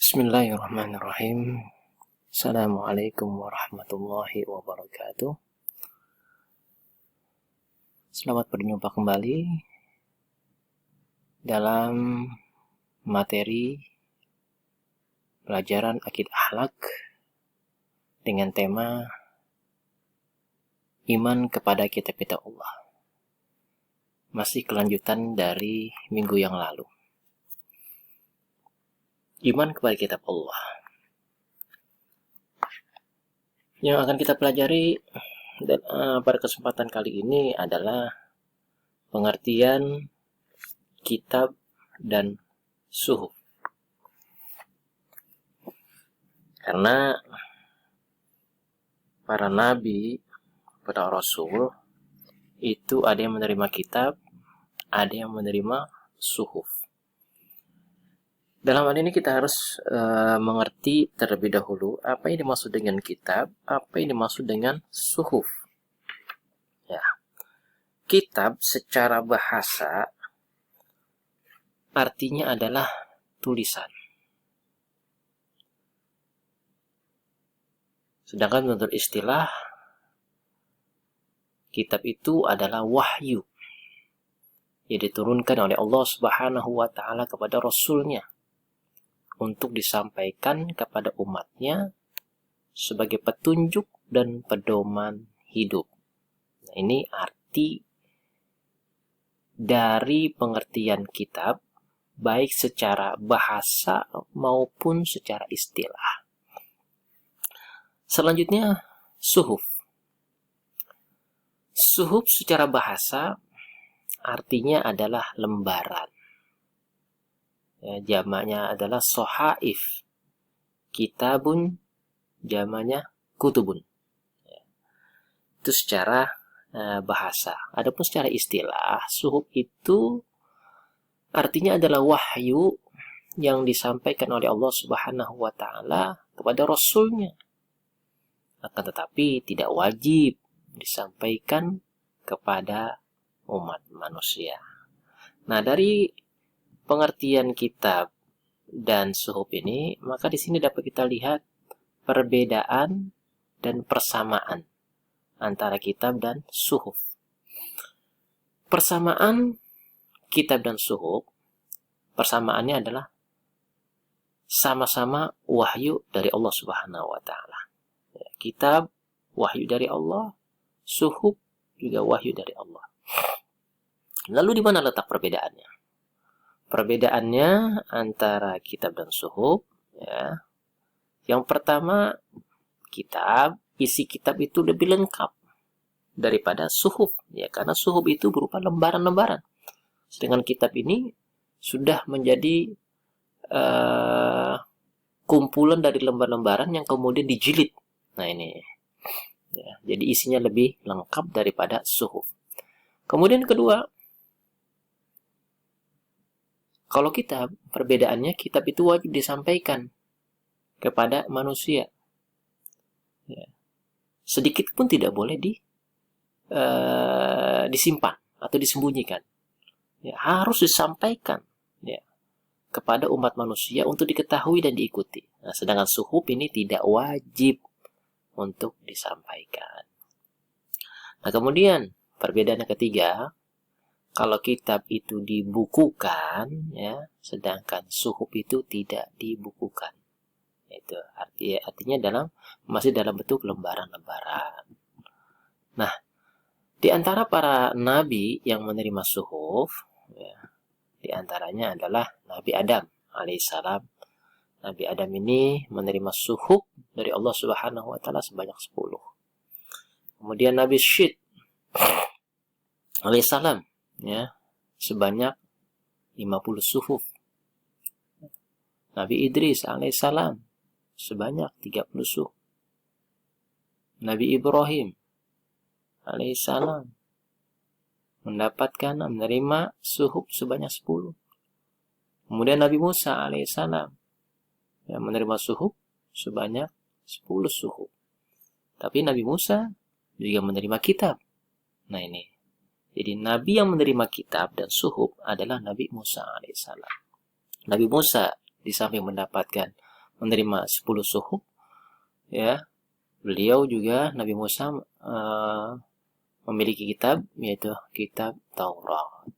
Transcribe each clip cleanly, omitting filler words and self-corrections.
Bismillahirrahmanirrahim. Assalamualaikum warahmatullahi wabarakatuh. Selamat berjumpa kembali dalam materi pelajaran akidah akhlak dengan tema iman kepada kitab-kitab Allah. Masih kelanjutan dari minggu yang lalu. Iman kepada kitab Allah. Yang akan kita pelajari pada kesempatan kali ini adalah pengertian kitab dan suhuf. Karena para nabi, para rasul itu ada yang menerima kitab, ada yang menerima suhuf. Dalam hal ini kita harus mengerti terlebih dahulu apa yang dimaksud dengan kitab, apa yang dimaksud dengan suhuf. Ya. Kitab secara bahasa artinya adalah tulisan. Sedangkan menurut istilah, kitab itu adalah wahyu yang diturunkan oleh Allah Subhanahu wa Ta'ala kepada Rasulnya untuk disampaikan kepada umatnya sebagai petunjuk dan pedoman hidup. Nah, ini arti dari pengertian kitab, baik secara bahasa maupun secara istilah. Selanjutnya, suhuf. Suhuf secara bahasa artinya adalah lembaran. Ya, jamaknya adalah sohaif. Kitabun jamaknya kutubun. Ya. Itu secara bahasa. Adapun secara istilah, suhuf itu artinya adalah wahyu yang disampaikan oleh Allah Subhanahu wa Ta'ala kepada Rasulnya. Akan tetapi tidak wajib disampaikan kepada umat manusia. Nah, dari pengertian kitab dan suhuf ini, maka di sini dapat kita lihat perbedaan dan persamaan antara kitab dan suhuf. Persamaan kitab dan suhuf, persamaannya adalah sama-sama wahyu dari Allah Subhanahu wa Ta'ala. Kitab wahyu dari Allah, suhuf juga wahyu dari Allah. Lalu di mana letak perbedaannya? Perbedaannya antara kitab dan suhuf, ya. Yang pertama, kitab, isi kitab itu lebih lengkap daripada suhuf, ya, karena suhuf itu berupa lembaran-lembaran. Sedangkan kitab ini sudah menjadi kumpulan dari lembar-lembaran yang kemudian dijilid. Nah, ini, ya, jadi isinya lebih lengkap daripada suhuf. Kemudian kedua, kalau kitab, perbedaannya kitab itu wajib disampaikan kepada manusia. Ya. Sedikit pun tidak boleh disimpan atau disembunyikan. Ya, harus disampaikan, ya, kepada umat manusia untuk diketahui dan diikuti. Nah, sedangkan suhuf ini tidak wajib untuk disampaikan. Nah, kemudian perbedaan yang ketiga, kalau kitab itu dibukukan, ya, sedangkan suhuf itu tidak dibukukan. Itu artinya masih dalam bentuk lembaran-lembaran. Nah, di antara para nabi yang menerima suhuf, ya, di antaranya adalah Nabi Adam alaihissalam. Nabi Adam ini menerima suhuf dari Allah Subhanahu wa Ta'ala sebanyak 10. Kemudian Nabi Syed alaihissalam, ya, sebanyak 50 suhuf. Nabi Idris alaihissalam sebanyak 30 suhuf. Nabi Ibrahim alaihissalam menerima suhuf sebanyak 10. Kemudian Nabi Musa alaihissalam yang menerima suhuf sebanyak 10 suhuf. Tapi Nabi Musa juga menerima kitab. Nah, ini. Jadi Nabi yang menerima kitab dan suhuf adalah Nabi Musa alaihissalam. Nabi Musa di samping mendapatkan menerima 10 suhuf, ya. Beliau juga Nabi Musa memiliki kitab, yaitu kitab Taurat.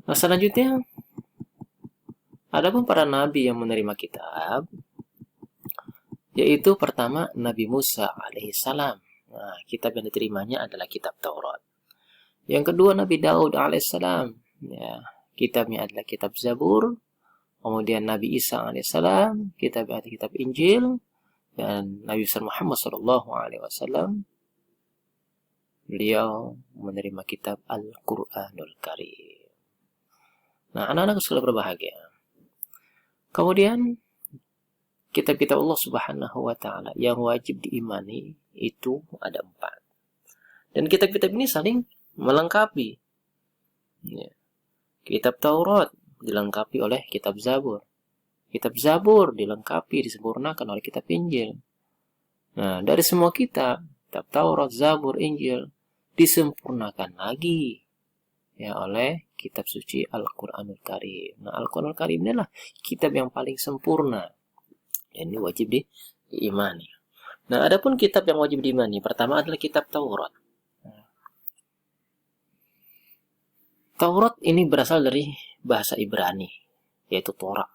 Nah, selanjutnya adapun para nabi yang menerima kitab, yaitu pertama Nabi Musa alaihissalam. Nah, kitab yang diterimanya adalah kitab Taurat. Yang kedua Nabi Daud alaihissalam, ya, kitabnya adalah kitab Zabur. Kemudian Nabi Isa alaihissalam, kitabnya adalah kitab Injil. Dan Nabi Muhammad SAW, beliau menerima kitab Al-Quranul Karim. Nah, anak-anak sekalian berbahagia. Kemudian kitab-kitab Allah Subhanahu wa Ta'ala yang wajib diimani itu ada 4. Dan kitab-kitab ini saling melengkapi. Ya. Kitab Taurat dilengkapi oleh kitab Zabur. Kitab Zabur dilengkapi, disempurnakan oleh kitab Injil. Nah, dari semua kitab Taurat, Zabur, Injil, disempurnakan lagi ya oleh kitab suci Al-Quranul Karim. Nah, Al-Quranul Karim inilah kitab yang paling sempurna. Ini wajib diimani. Nah, adapun kitab yang wajib diimani, pertama adalah kitab Taurat. Taurat ini berasal dari bahasa Ibrani, yaitu Torah.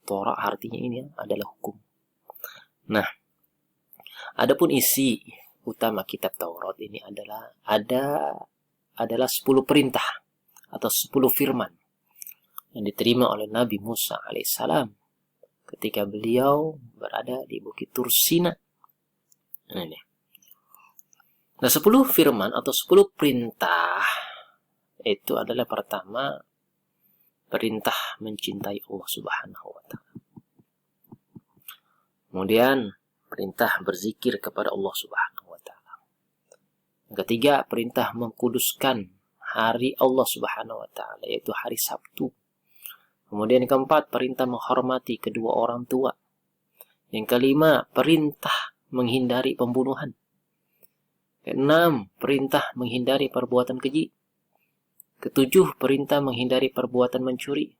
Torah artinya ini adalah hukum. Nah, adapun isi utama kitab Taurat ini adalah 10 perintah atau 10 firman yang diterima oleh Nabi Musa alaihissalam ketika beliau berada di Bukit Tur Sina. Nah, 10 firman atau 10 perintah itu adalah pertama, perintah mencintai Allah Subhanahu wa Ta'ala. Kemudian perintah berzikir kepada Allah Subhanahu wa Ta'ala. Yang ketiga, perintah mengkuduskan hari Allah Subhanahu wa Ta'ala, yaitu hari Sabtu. Kemudian yang keempat, perintah menghormati kedua orang tua. Yang kelima, perintah menghindari pembunuhan. Keenam, perintah menghindari perbuatan keji. Ketujuh, perintah menghindari perbuatan mencuri.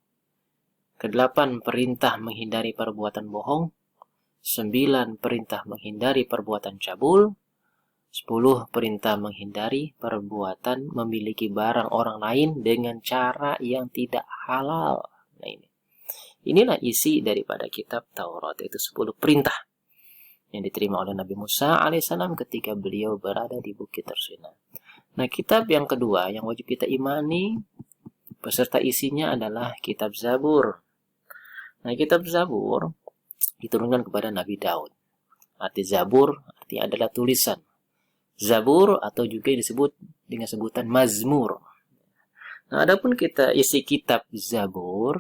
Kedelapan, perintah menghindari perbuatan bohong. 9, perintah menghindari perbuatan cabul. 10, perintah menghindari perbuatan memiliki barang orang lain dengan cara yang tidak halal. Nah, inilah isi daripada kitab Taurat, itu 10 perintah yang diterima oleh Nabi Musa alaihissalam ketika beliau berada di Bukit Tur Sina. Nah, kitab yang kedua yang wajib kita imani beserta isinya adalah kitab Zabur. Nah, kitab Zabur diturunkan kepada Nabi Daud. Arti Zabur artinya adalah tulisan. Zabur atau juga disebut dengan sebutan Mazmur. Nah, adapun isi kitab Zabur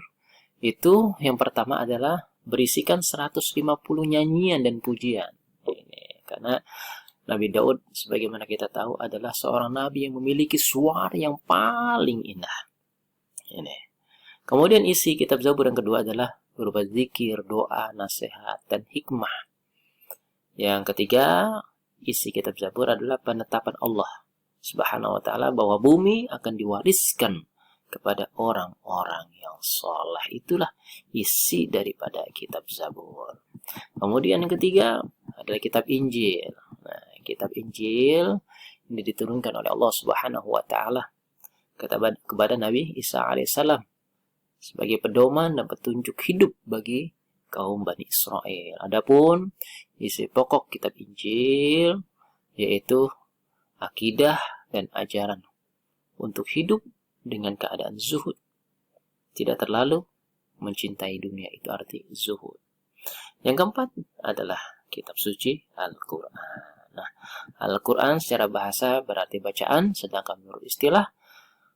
itu yang pertama adalah berisikan 150 nyanyian dan pujian. Karena Nabi Daud, sebagaimana kita tahu, adalah seorang nabi yang memiliki suara yang paling indah. Kemudian isi kitab Zabur yang kedua adalah berupa zikir, doa, nasihat, dan hikmah. Yang ketiga, isi kitab Zabur adalah penetapan Allah Subhanahu wa Ta'ala bahwa bumi akan diwariskan kepada orang-orang yang saleh. Itulah isi daripada kitab Zabur. Kemudian yang ketiga adalah kitab Injil. Nah, kitab Injil ini diturunkan oleh Allah Subhanahu wa Ta'ala kepada Nabi Isa alaihissalam sebagai pedoman dan petunjuk hidup bagi kaum Bani Israel. Adapun isi pokok kitab Injil yaitu akidah dan ajaran untuk hidup dengan keadaan zuhud, tidak terlalu mencintai dunia, itu arti zuhud. Yang keempat adalah kitab suci Al-Quran. Nah, Al-Quran secara bahasa berarti bacaan, sedangkan menurut istilah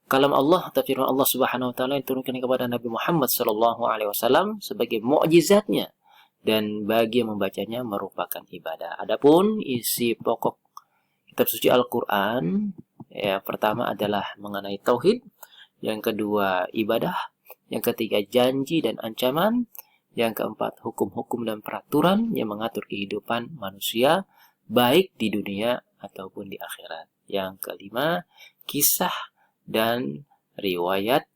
kalam Allah atau firman Allah Subhanahu wa Ta'ala yang diturunkan kepada Nabi Muhammad SAW sebagai mukjizatnya, dan bagi yang membacanya merupakan ibadah. Adapun isi pokok kitab suci Al-Quran, ya, pertama adalah mengenai tauhid, yang kedua ibadah, yang ketiga janji dan ancaman, yang keempat hukum-hukum dan peraturan yang mengatur kehidupan manusia baik di dunia ataupun di akhirat. Yang kelima, kisah dan riwayat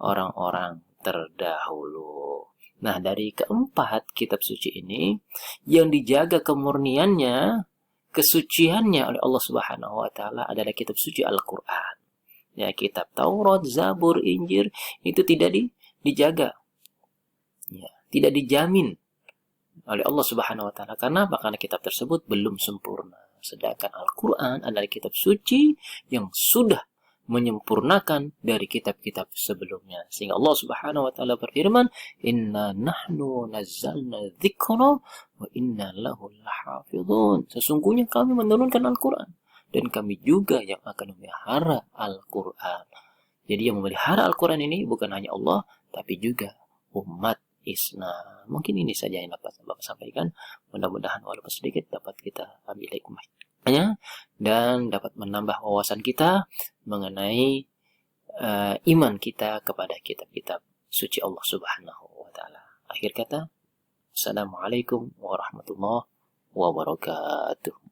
orang-orang terdahulu. Nah, dari keempat kitab suci ini yang dijaga kemurniannya, kesuciannya oleh Allah Subhanahu wa taala adalah kitab suci Al-Qur'an. Ya, kitab Taurat, Zabur, Injil itu tidak dijaga. Ya, tidak dijamin oleh Allah Subhanahu wa taala. Karena apa? Karena kitab tersebut belum sempurna. Sedangkan Al-Qur'an adalah kitab suci yang sudah menyempurnakan dari kitab-kitab sebelumnya. Sehingga Allah Subhanahu wa taala berfirman, "Inna nahnu nazzalna dzikra wa inna lahu lahafizun." Sesungguhnya kami menurunkan Al-Qur'an dan kami juga yang akan memelihara Al-Qur'an. Jadi yang memelihara Al-Qur'an ini bukan hanya Allah, tapi juga umat Islam. Mungkin ini saja yang dapat Bapak sampaikan. Mudah-mudahan walaupun sedikit dapat kita ambil hikmahnya dan dapat menambah wawasan kita mengenai iman kita kepada kitab-kitab suci Allah Subhanahu wa taala. Akhir kata, Assalamualaikum warahmatullahi wabarakatuh.